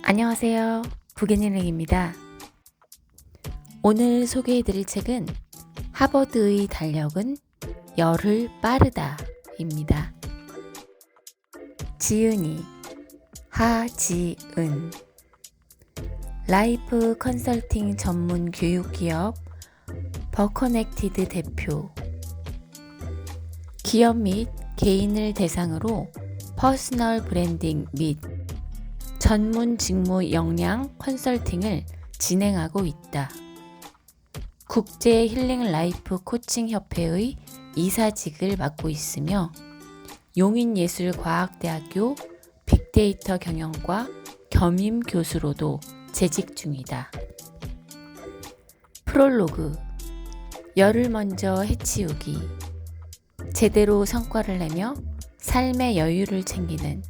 안녕하세요. 부개니릉입니다. 오늘 소개해드릴 책은 하버드의 달력은 열흘 빠르다입니다. 지은이, 하지은, 라이프 컨설팅 전문 교육기업 버커넥티드 대표, 기업 및 개인을 대상으로 퍼스널 브랜딩 및 전문 직무 역량 컨설팅을 진행하고 있다. 국제 힐링 라이프 코칭 협회의 이사직을 맡고 있으며 용인예술과학대학교 빅데이터 경영과 겸임 교수로도 재직 중이다. 프롤로그. 열을 먼저 해치우기. 제대로 성과를 내며 삶의 여유를 챙기는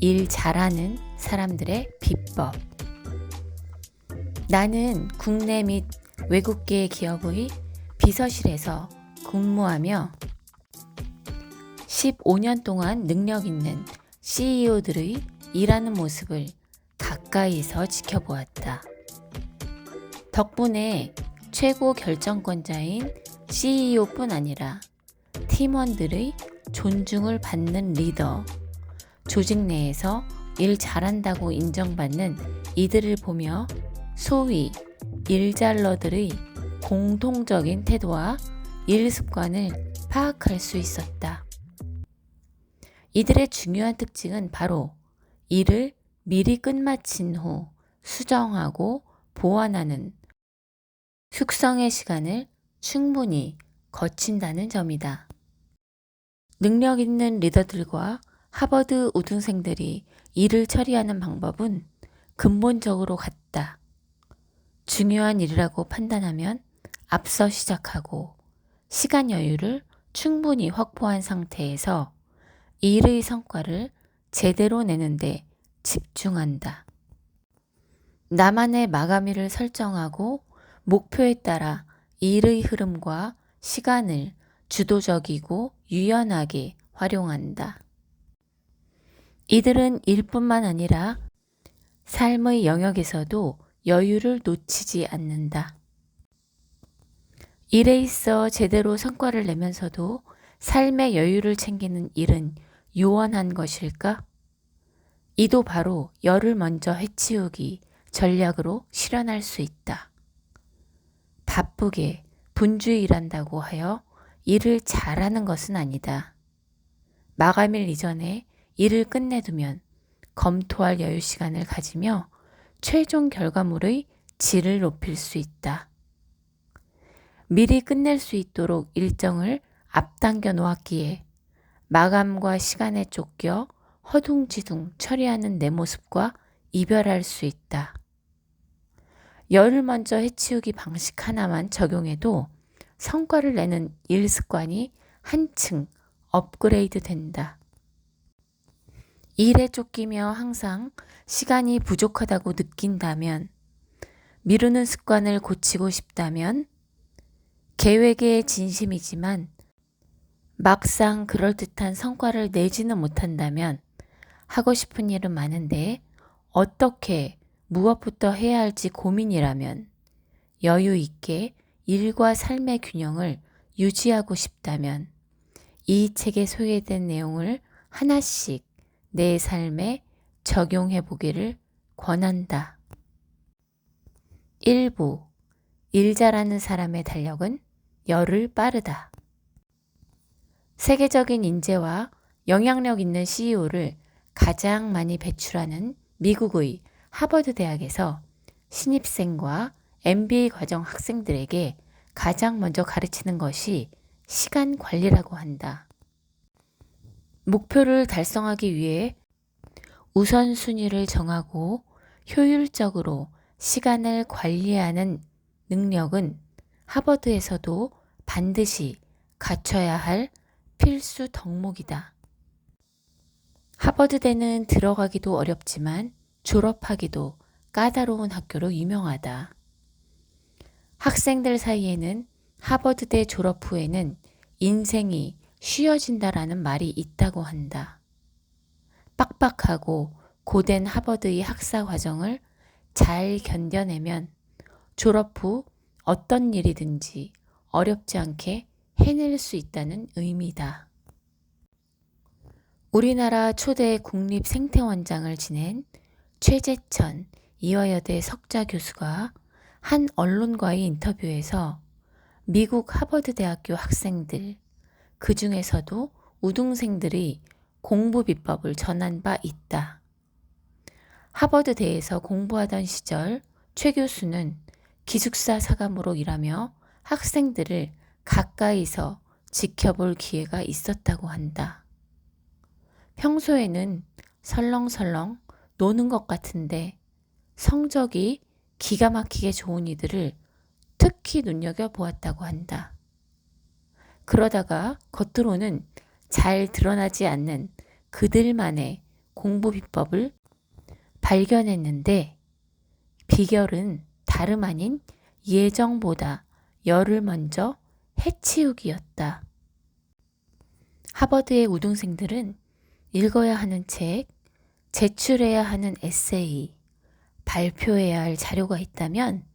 일 잘하는 사람들의 비법. 나는 국내 및 외국계 기업의 비서실에서 근무하며 15년 동안 능력 있는 CEO들의 일하는 모습을 가까이서 지켜보았다. 덕분에 최고 결정권자인 CEO뿐 아니라 팀원들의 존중을 받는 리더, 조직 내에서 일 잘한다고 인정받는 이들을 보며 소위 일잘러들의 공통적인 태도와 일 습관을 파악할 수 있었다. 이들의 중요한 특징은 바로 일을 미리 끝마친 후 수정하고 보완하는 숙성의 시간을 충분히 거친다는 점이다. 능력 있는 리더들과 하버드 우등생들이 일을 처리하는 방법은 근본적으로 같다. 중요한 일이라고 판단하면 앞서 시작하고 시간 여유를 충분히 확보한 상태에서 일의 성과를 제대로 내는데 집중한다. 나만의 마감일을 설정하고 목표에 따라 일의 흐름과 시간을 주도적이고 유연하게 활용한다. 이들은 일뿐만 아니라 삶의 영역에서도 여유를 놓치지 않는다. 일에 있어 제대로 성과를 내면서도 삶의 여유를 챙기는 일은 요원한 것일까? 이도 바로 열을 먼저 해치우기 전략으로 실현할 수 있다. 바쁘게 분주히 일한다고 하여 일을 잘하는 것은 아니다. 마감일 이전에 일을 끝내두면 검토할 여유 시간을 가지며 최종 결과물의 질을 높일 수 있다. 미리 끝낼 수 있도록 일정을 앞당겨 놓았기에 마감과 시간에 쫓겨 허둥지둥 처리하는 내 모습과 이별할 수 있다. 열을 먼저 해치우기 방식 하나만 적용해도 성과를 내는 일 습관이 한층 업그레이드 된다. 일에 쫓기며 항상 시간이 부족하다고 느낀다면, 미루는 습관을 고치고 싶다면, 계획에 진심이지만 막상 그럴듯한 성과를 내지는 못한다면 하고 싶은 일은 많은데 어떻게 무엇부터 해야 할지 고민이라면 여유 있게 일과 삶의 균형을 유지하고 싶다면 이 책에 소개된 내용을 하나씩 내 삶에 적용해 보기를 권한다. 1부. 일 잘하는 사람의 달력은 열흘 빠르다. 세계적인 인재와 영향력 있는 CEO를 가장 많이 배출하는 미국의 하버드 대학에서 신입생과 MBA 과정 학생들에게 가장 먼저 가르치는 것이 시간 관리라고 한다. 목표를 달성하기 위해 우선순위를 정하고 효율적으로 시간을 관리하는 능력은 하버드에서도 반드시 갖춰야 할 필수 덕목이다. 하버드대는 들어가기도 어렵지만 졸업하기도 까다로운 학교로 유명하다. 학생들 사이에는 하버드대 졸업 후에는 인생이 쉬어진다라는 말이 있다고 한다. 빡빡하고 고된 하버드의 학사 과정을 잘 견뎌내면 졸업 후 어떤 일이든지 어렵지 않게 해낼 수 있다는 의미다. 우리나라 초대 국립생태원장을 지낸 최재천 이화여대 석좌 교수가 한 언론과의 인터뷰에서 미국 하버드대학교 학생들, 그 중에서도 우등생들이 공부 비법을 전한 바 있다. 하버드대에서 공부하던 시절 최 교수는 기숙사 사감으로 일하며 학생들을 가까이서 지켜볼 기회가 있었다고 한다. 평소에는 설렁설렁 노는 것 같은데 성적이 기가 막히게 좋은 이들을 특히 눈여겨보았다고 한다. 그러다가 겉으로는 잘 드러나지 않는 그들만의 공부 비법을 발견했는데 비결은 다름 아닌 예정보다 열을 먼저 해치우기였다. 하버드의 우등생들은 읽어야 하는 책, 제출해야 하는 에세이, 발표해야 할 자료가 있다면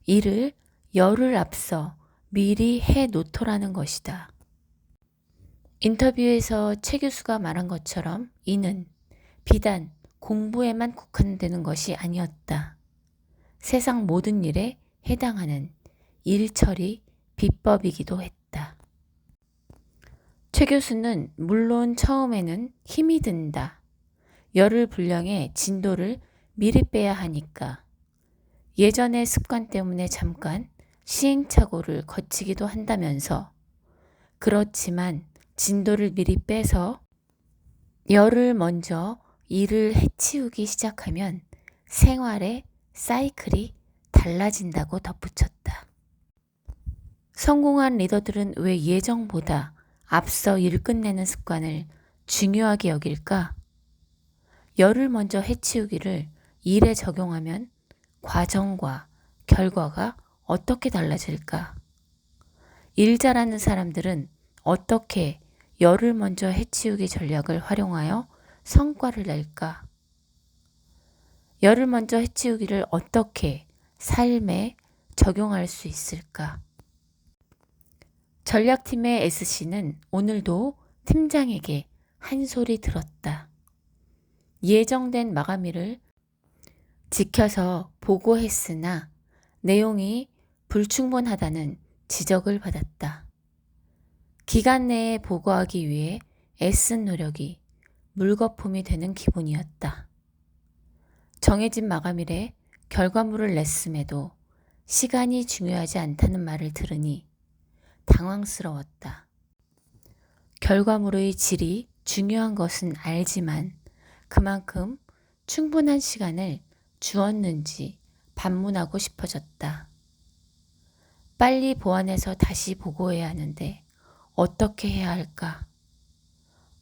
이를 열흘 앞서 미리 해 놓더라는 것이다. 인터뷰에서 최 교수가 말한 것처럼 이는 비단 공부에만 국한되는 것이 아니었다. 세상 모든 일에 해당하는 일처리 비법이기도 했다. 최 교수는 물론 처음에는 힘이 든다. 열흘 분량의 진도를 미리 빼야 하니까 예전의 습관 때문에 잠깐 시행착오를 거치기도 한다면서 그렇지만 진도를 미리 빼서 열흘 먼저 일을 해치우기 시작하면 생활의 사이클이 달라진다고 덧붙였다. 성공한 리더들은 왜 예정보다 앞서 일 끝내는 습관을 중요하게 여길까? 열을 먼저 해치우기를 일에 적용하면 과정과 결과가 어떻게 달라질까? 일 잘하는 사람들은 어떻게 열을 먼저 해치우기 전략을 활용하여 성과를 낼까? 열을 먼저 해치우기를 어떻게 삶에 적용할 수 있을까? 전략팀의 S씨는 오늘도 팀장에게 한 소리 들었다. 예정된 마감일을 지켜서 보고했으나 내용이 불충분하다는 지적을 받았다. 기간 내에 보고하기 위해 애쓴 노력이 물거품이 되는 기분이었다. 정해진 마감일에 결과물을 냈음에도 시간이 중요하지 않다는 말을 들으니 당황스러웠다. 결과물의 질이 중요한 것은 알지만 그만큼 충분한 시간을 주었는지 반문하고 싶어졌다. 빨리 보완해서 다시 보고해야 하는데 어떻게 해야 할까?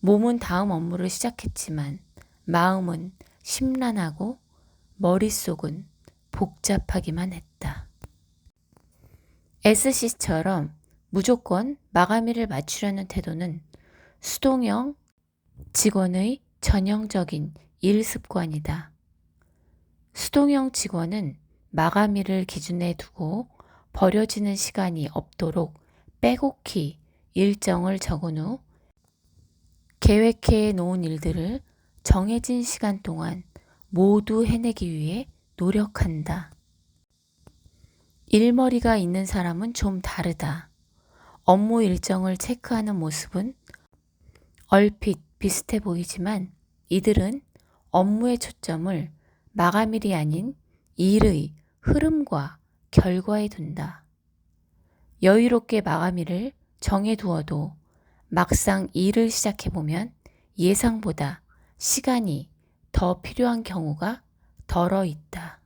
몸은 다음 업무를 시작했지만 마음은 심란하고 머릿속은 복잡하기만 했다. S씨처럼 무조건 마감일을 맞추려는 태도는 수동형 직원의 전형적인 일 습관이다. 수동형 직원은 마감일을 기준에 두고 버려지는 시간이 없도록 빼곡히 일정을 적은 후 계획해 놓은 일들을 정해진 시간 동안 모두 해내기 위해 노력한다. 일머리가 있는 사람은 좀 다르다. 업무 일정을 체크하는 모습은 얼핏 비슷해 보이지만 이들은 업무의 초점을 마감일이 아닌 일의 흐름과 결과에 둔다. 여유롭게 마감일을 정해두어도 막상 일을 시작해보면 예상보다 시간이 더 필요한 경우가 덜어 있다.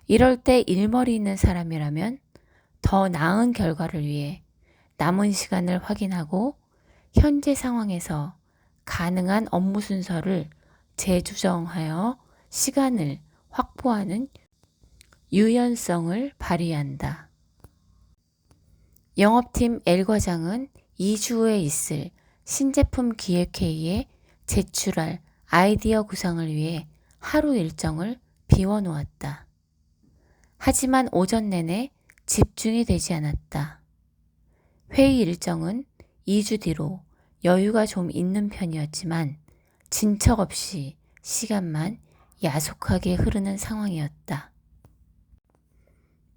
이럴 때 일머리 있는 사람이라면 더 나은 결과를 위해 남은 시간을 확인하고 현재 상황에서 가능한 업무 순서를 재조정하여 시간을 확보하는 유연성을 발휘한다. 영업팀 L과장은 2주 후에 있을 신제품 기획회의에 제출할 아이디어 구상을 위해 하루 일정을 비워놓았다. 하지만 오전 내내 집중이 되지 않았다. 회의 일정은 2주 뒤로 여유가 좀 있는 편이었지만 진척 없이 시간만 야속하게 흐르는 상황이었다.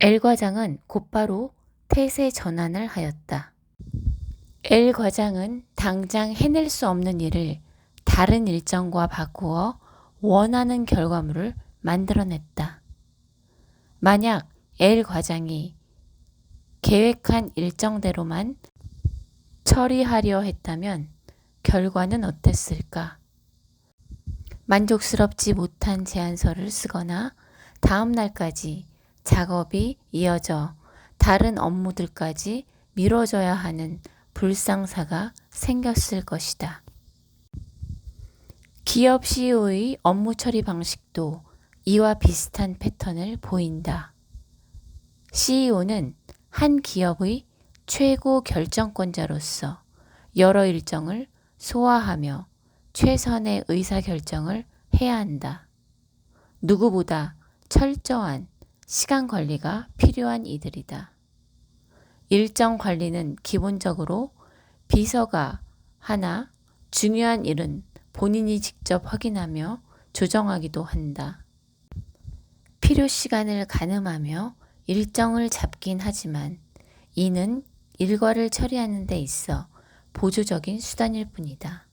L 과장은 곧바로 태세 전환을 하였다. L 과장은 당장 해낼 수 없는 일을 다른 일정과 바꾸어 원하는 결과물을 만들어냈다. 만약 L 과장이 계획한 일정대로만 처리하려 했다면 결과는 어땠을까? 만족스럽지 못한 제안서를 쓰거나 다음 날까지 작업이 이어져 다른 업무들까지 미뤄져야 하는 불상사가 생겼을 것이다. 기업 CEO의 업무 처리 방식도 이와 비슷한 패턴을 보인다. CEO는 한 기업의 최고 결정권자로서 여러 일정을 소화하며 최선의 의사결정을 해야 한다. 누구보다 철저한 시간 관리가 필요한 이들이다. 일정 관리는 기본적으로 비서가 하나 중요한 일은 본인이 직접 확인하며 조정하기도 한다. 필요 시간을 가늠하며 일정을 잡긴 하지만 이는 일과를 처리하는 데 있어 보조적인 수단일 뿐이다.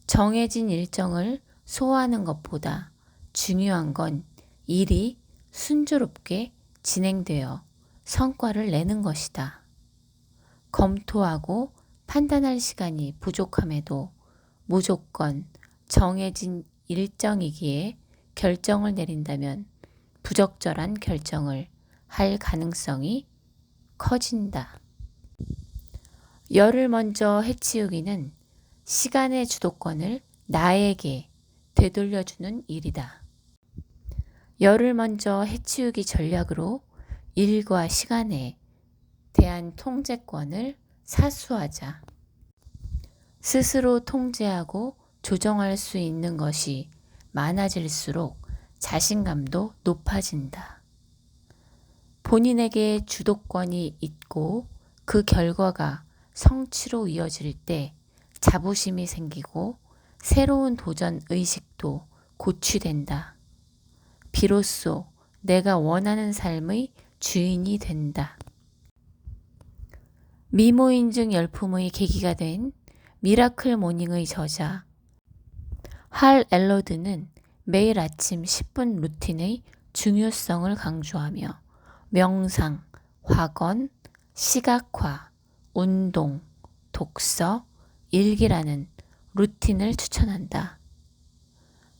정해진 일정을 소화하는 것보다 중요한 건 일이 순조롭게 진행되어 성과를 내는 것이다. 검토하고 판단할 시간이 부족함에도 무조건 정해진 일정이기에 결정을 내린다면 부적절한 결정을 할 가능성이 커진다. 열을 먼저 해치우기는 시간의 주도권을 나에게 되돌려주는 일이다. 열을 먼저 해치우기 전략으로 일과 시간에 대한 통제권을 사수하자. 스스로 통제하고 조정할 수 있는 것이 많아질수록 자신감도 높아진다. 본인에게 주도권이 있고 그 결과가 성취로 이어질 때 자부심이 생기고 새로운 도전 의식도 고취된다. 비로소 내가 원하는 삶의 주인이 된다. 미모인증 열풍의 계기가 된 미라클 모닝의 저자 할 엘러드는 매일 아침 10분 루틴의 중요성을 강조하며 명상, 확언, 시각화, 운동, 독서, 일기라는 루틴을 추천한다.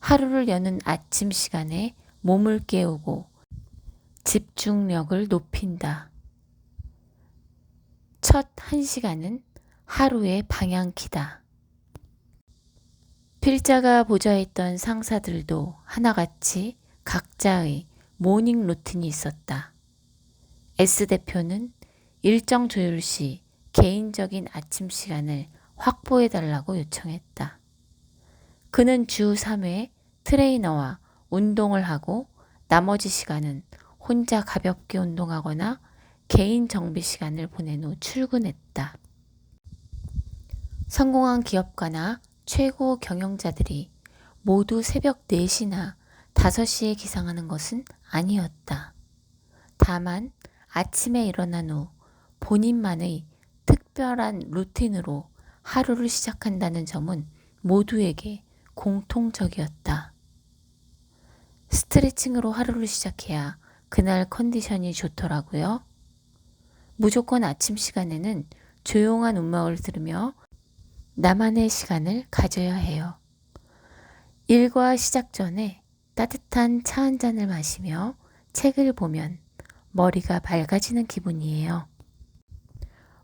하루를 여는 아침 시간에 몸을 깨우고 집중력을 높인다. 첫 1시간은 하루의 방향키다. 필자가 보좌했던 상사들도 하나같이 각자의 모닝 루틴이 있었다. S대표는 일정 조율 시 개인적인 아침 시간을 확보해달라고 요청했다. 그는 주 3회 트레이너와 운동을 하고 나머지 시간은 혼자 가볍게 운동하거나 개인 정비 시간을 보낸 후 출근했다. 성공한 기업가나 최고 경영자들이 모두 새벽 4시나 5시에 기상하는 것은 아니었다. 다만 아침에 일어난 후 본인만의 특별한 루틴으로 하루를 시작한다는 점은 모두에게 공통적이었다. 스트레칭으로 하루를 시작해야 그날 컨디션이 좋더라고요. 무조건 아침 시간에는 조용한 음악을 들으며 나만의 시간을 가져야 해요. 일과 시작 전에 따뜻한 차 한 잔을 마시며 책을 보면 머리가 밝아지는 기분이에요.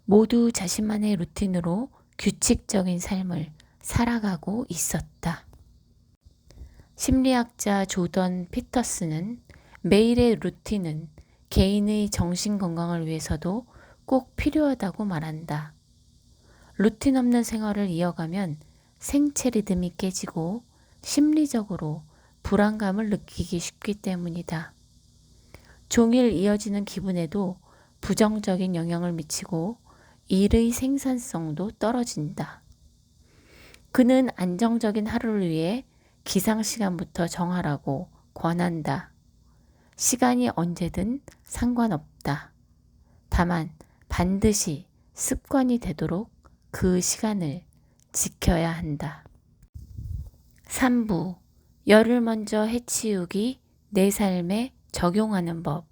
모두 자신만의 루틴으로 규칙적인 삶을 살아가고 있었다. 심리학자 조던 피터스는 매일의 루틴은 개인의 정신 건강을 위해서도 꼭 필요하다고 말한다. 루틴 없는 생활을 이어가면 생체 리듬이 깨지고 심리적으로 불안감을 느끼기 쉽기 때문이다. 종일 이어지는 기분에도 부정적인 영향을 미치고 일의 생산성도 떨어진다. 그는 안정적인 하루를 위해 기상시간부터 정하라고 권한다. 시간이 언제든 상관없다. 다만 반드시 습관이 되도록 그 시간을 지켜야 한다. 3부. 열을 먼저 해치우기 내 삶에 적용하는 법.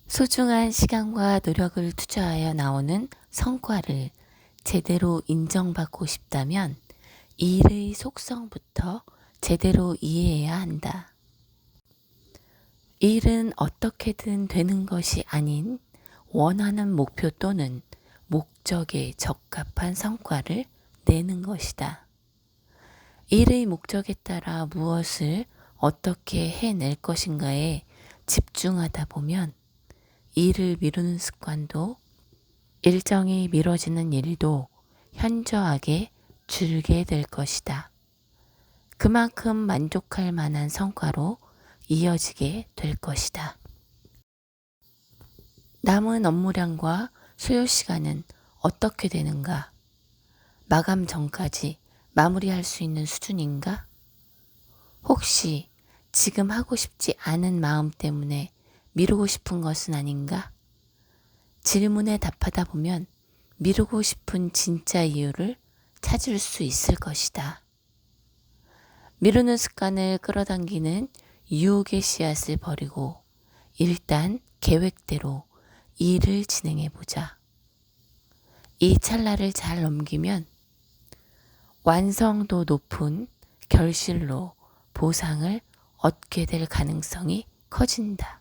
소중한 시간과 노력을 투자하여 나오는 성과를 제대로 인정받고 싶다면 일의 속성부터 제대로 이해해야 한다. 일은 어떻게든 되는 것이 아닌 원하는 목표 또는 목적에 적합한 성과를 내는 것이다. 일의 목적에 따라 무엇을 어떻게 해낼 것인가에 집중하다 보면 일을 미루는 습관도 일정이 미뤄지는 일도 현저하게 줄게 될 것이다. 그만큼 만족할 만한 성과로 이어지게 될 것이다. 남은 업무량과 소요 시간은 어떻게 되는가? 마감 전까지 마무리할 수 있는 수준인가? 혹시 지금 하고 싶지 않은 마음 때문에 미루고 싶은 것은 아닌가? 질문에 답하다 보면 미루고 싶은 진짜 이유를 찾을 수 있을 것이다. 미루는 습관을 끌어당기는 유혹의 씨앗을 버리고 일단 계획대로 일을 진행해보자. 이 찰나를 잘 넘기면 완성도 높은 결실로 보상을 얻게 될 가능성이 커진다.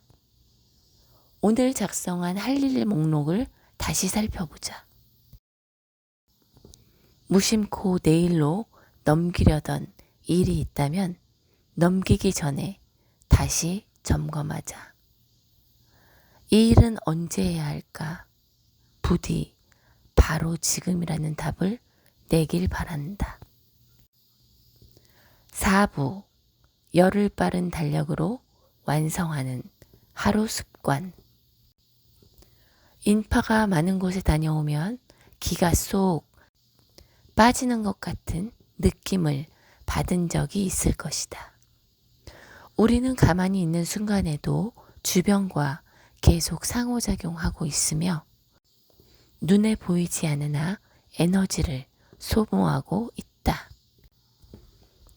오늘 작성한 할 일 목록을 다시 살펴보자. 무심코 내일로 넘기려던 일이 있다면 넘기기 전에 다시 점검하자. 이 일은 언제 해야 할까? 부디 바로 지금이라는 답을 내길 바란다. 4부. 열을 빠른 달력으로 완성하는 하루 습관. 인파가 많은 곳에 다녀오면 기가 쏙 빠지는 것 같은 느낌을 받은 적이 있을 것이다. 우리는 가만히 있는 순간에도 주변과 계속 상호작용하고 있으며 눈에 보이지 않으나 에너지를 소모하고 있다.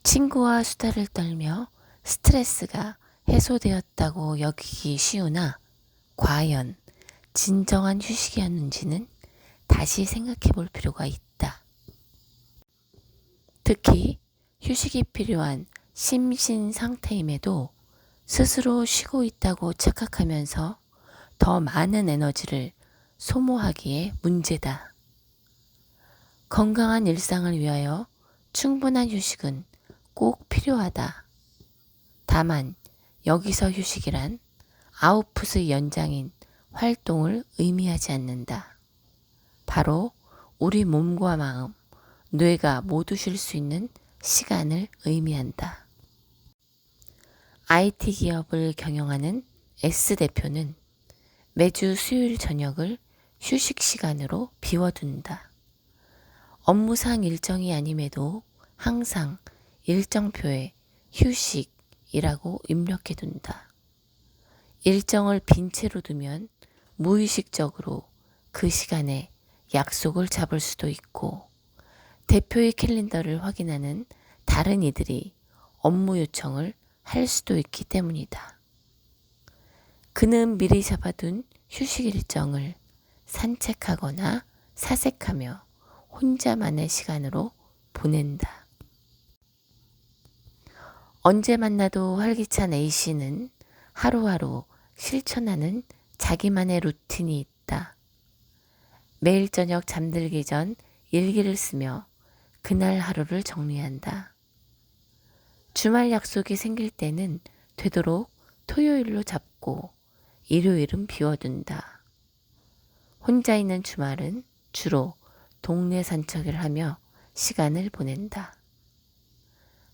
친구와 수다를 떨며 스트레스가 해소되었다고 여기기 쉬우나 과연 진정한 휴식이었는지는 다시 생각해 볼 필요가 있다. 특히 휴식이 필요한 심신 상태임에도 스스로 쉬고 있다고 착각하면서 더 많은 에너지를 소모하기에 문제다. 건강한 일상을 위하여 충분한 휴식은 꼭 필요하다. 다만 여기서 휴식이란 아웃풋의 연장인 활동을 의미하지 않는다. 바로 우리 몸과 마음, 뇌가 모두 쉴 수 있는 시간을 의미한다. IT 기업을 경영하는 S대표는 매주 수요일 저녁을 휴식 시간으로 비워둔다. 업무상 일정이 아님에도 항상 일정표에 휴식이라고 입력해둔다. 일정을 빈 채로 두면 무의식적으로 그 시간에 약속을 잡을 수도 있고 대표의 캘린더를 확인하는 다른 이들이 업무 요청을 할 수도 있기 때문이다. 그는 미리 잡아둔 휴식 일정을 산책하거나 사색하며 혼자만의 시간으로 보낸다. 언제 만나도 활기찬 A씨는 하루하루 실천하는 자기만의 루틴이 있다. 매일 저녁 잠들기 전 일기를 쓰며 그날 하루를 정리한다. 주말 약속이 생길 때는 되도록 토요일로 잡고 일요일은 비워둔다. 혼자 있는 주말은 주로 동네 산책을 하며 시간을 보낸다.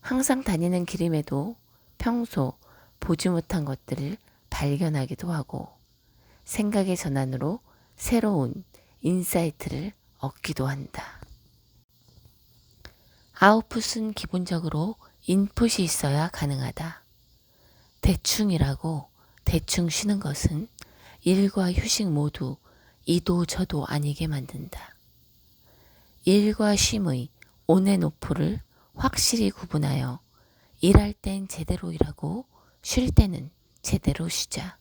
항상 다니는 길임에도 평소 보지 못한 것들을 발견하기도 하고 생각의 전환으로 새로운 인사이트를 얻기도 한다. 아웃풋은 기본적으로 인풋이 있어야 가능하다. 대충 일하고 대충 쉬는 것은 일과 휴식 모두 이도 저도 아니게 만든다. 일과 쉼의 온앤오프를 확실히 구분하여 일할 땐 제대로 일하고 쉴 때는 제대로 쉬자.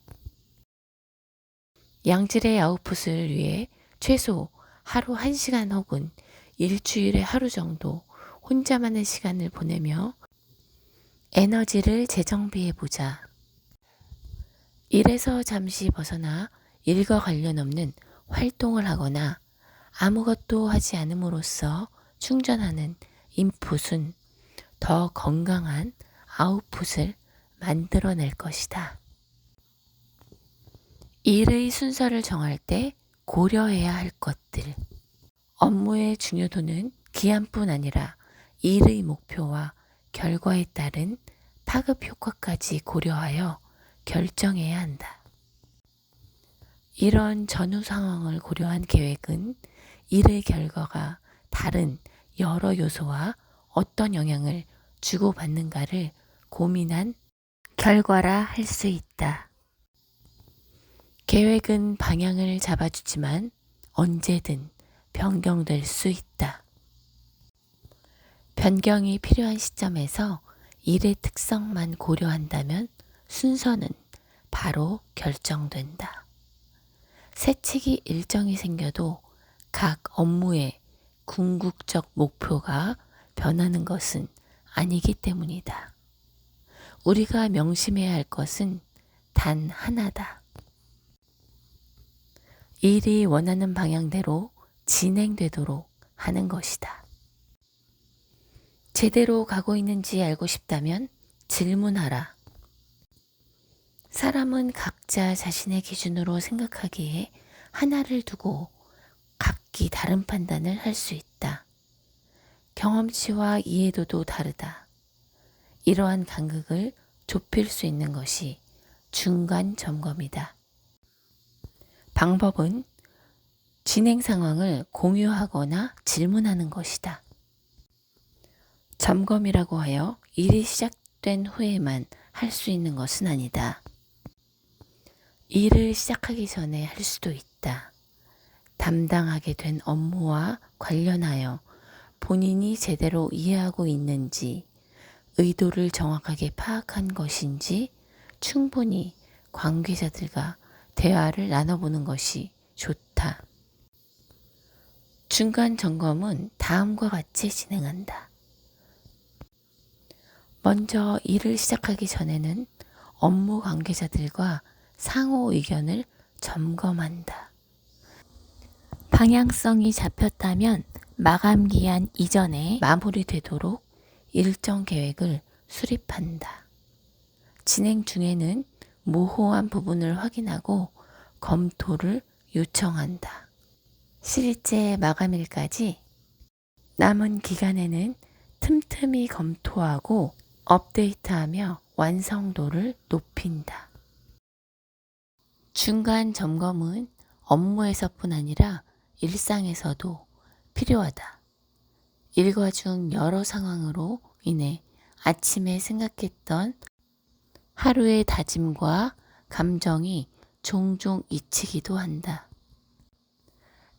양질의 아웃풋을 위해 최소 하루 1시간 혹은 일주일에 하루 정도 혼자만의 시간을 보내며 에너지를 재정비해보자. 일에서 잠시 벗어나 일과 관련 없는 활동을 하거나 아무것도 하지 않음으로써 충전하는 인풋은 더 건강한 아웃풋을 만들어낼 것이다. 일의 순서를 정할 때 고려해야 할 것들. 업무의 중요도는 기한뿐 아니라 일의 목표와 결과에 따른 파급 효과까지 고려하여 결정해야 한다. 이런 전후 상황을 고려한 계획은 일의 결과가 다른 여러 요소와 어떤 영향을 주고받는가를 고민한 결과라 할 수 있다. 계획은 방향을 잡아주지만 언제든 변경될 수 있다. 변경이 필요한 시점에서 일의 특성만 고려한다면 순서는 바로 결정된다. 새치기 일정이 생겨도 각 업무의 궁극적 목표가 변하는 것은 아니기 때문이다. 우리가 명심해야 할 것은 단 하나다. 일이 원하는 방향대로 진행되도록 하는 것이다. 제대로 가고 있는지 알고 싶다면 질문하라. 사람은 각자 자신의 기준으로 생각하기에 하나를 두고 각기 다른 판단을 할 수 있다. 경험치와 이해도도 다르다. 이러한 간극을 좁힐 수 있는 것이 중간 점검이다. 방법은 진행 상황을 공유하거나 질문하는 것이다. 점검이라고 하여 일이 시작된 후에만 할 수 있는 것은 아니다. 일을 시작하기 전에 할 수도 있다. 담당하게 된 업무와 관련하여 본인이 제대로 이해하고 있는지, 의도를 정확하게 파악한 것인지 충분히 관계자들과 대화를 나눠보는 것이 좋다. 중간 점검은 다음과 같이 진행한다. 먼저 일을 시작하기 전에는 업무 관계자들과 상호 의견을 점검한다. 방향성이 잡혔다면 마감 기한 이전에 마무리되도록 일정 계획을 수립한다. 진행 중에는 모호한 부분을 확인하고 검토를 요청한다. 실제 마감일까지 남은 기간에는 틈틈이 검토하고 업데이트하며 완성도를 높인다. 중간 점검은 업무에서뿐 아니라 일상에서도 필요하다. 일과 중 여러 상황으로 인해 아침에 생각했던 하루의 다짐과 감정이 종종 잊히기도 한다.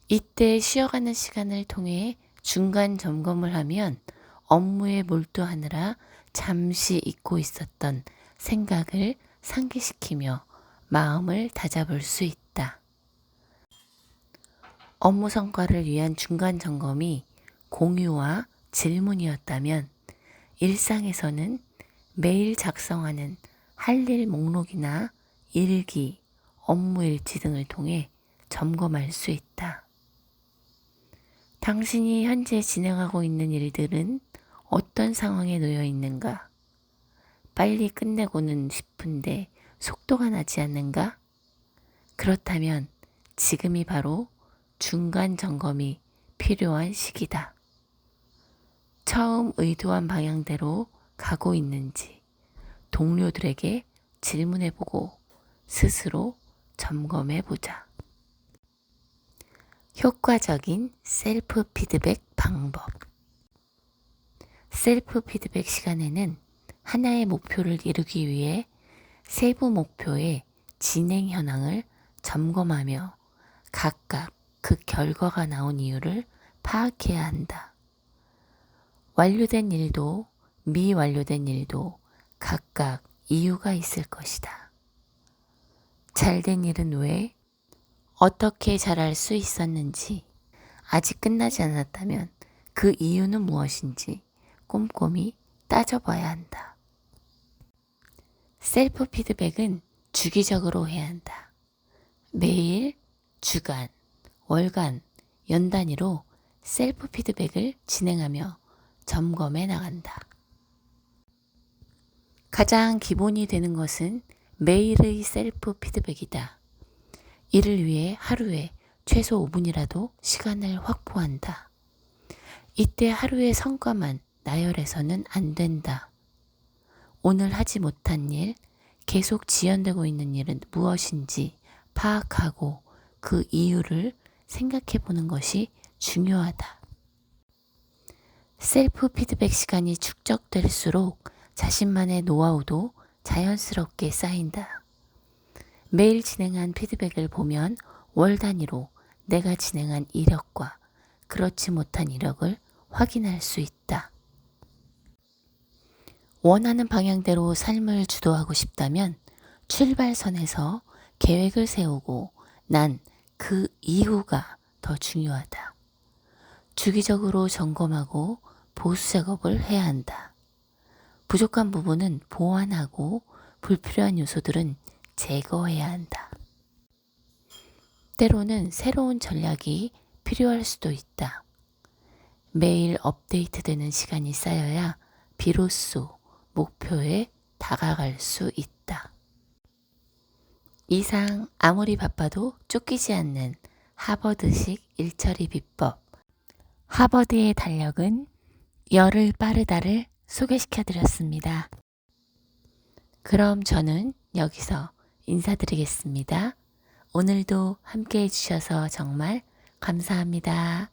이때 쉬어가는 시간을 통해 중간 점검을 하면 업무에 몰두하느라 잠시 잊고 있었던 생각을 상기시키며 마음을 다잡을 수 있다. 업무 성과를 위한 중간 점검이 공유와 질문이었다면 일상에서는 매일 작성하는 할 일 목록이나 일기, 업무 일지 등을 통해 점검할 수 있다. 당신이 현재 진행하고 있는 일들은 어떤 상황에 놓여 있는가? 빨리 끝내고는 싶은데 속도가 나지 않는가? 그렇다면 지금이 바로 중간 점검이 필요한 시기다. 처음 의도한 방향대로 가고 있는지 동료들에게 질문해보고 스스로 점검해보자. 효과적인 셀프 피드백 방법. 셀프 피드백 시간에는 하나의 목표를 이루기 위해 세부 목표의 진행 현황을 점검하며 각각 그 결과가 나온 이유를 파악해야 한다. 완료된 일도 미완료된 일도 각각 이유가 있을 것이다. 잘된 일은 왜, 어떻게 잘할 수 있었는지, 아직 끝나지 않았다면 그 이유는 무엇인지 꼼꼼히 따져봐야 한다. 셀프 피드백은 주기적으로 해야 한다. 매일, 주간, 월간, 연 단위로 셀프 피드백을 진행하며 점검해 나간다. 가장 기본이 되는 것은 매일의 셀프 피드백이다. 이를 위해 하루에 최소 5분이라도 시간을 확보한다. 이때 하루의 성과만 나열해서는 안 된다. 오늘 하지 못한 일, 계속 지연되고 있는 일은 무엇인지 파악하고 그 이유를 생각해 보는 것이 중요하다. 셀프 피드백 시간이 축적될수록 자신만의 노하우도 자연스럽게 쌓인다. 매일 진행한 피드백을 보면 월 단위로 내가 진행한 이력과 그렇지 못한 이력을 확인할 수 있다. 원하는 방향대로 삶을 주도하고 싶다면 출발선에서 계획을 세우고 난 그 이후가 더 중요하다. 주기적으로 점검하고 보수 작업을 해야 한다. 부족한 부분은 보완하고 불필요한 요소들은 제거해야 한다. 때로는 새로운 전략이 필요할 수도 있다. 매일 업데이트되는 시간이 쌓여야 비로소 목표에 다가갈 수 있다. 이상 아무리 바빠도 쫓기지 않는 하버드식 일처리 비법. 하버드의 달력은 열을 빠르다를 소개시켜 드렸습니다. 그럼 저는 여기서 인사드리겠습니다. 오늘도 함께 해주셔서 정말 감사합니다.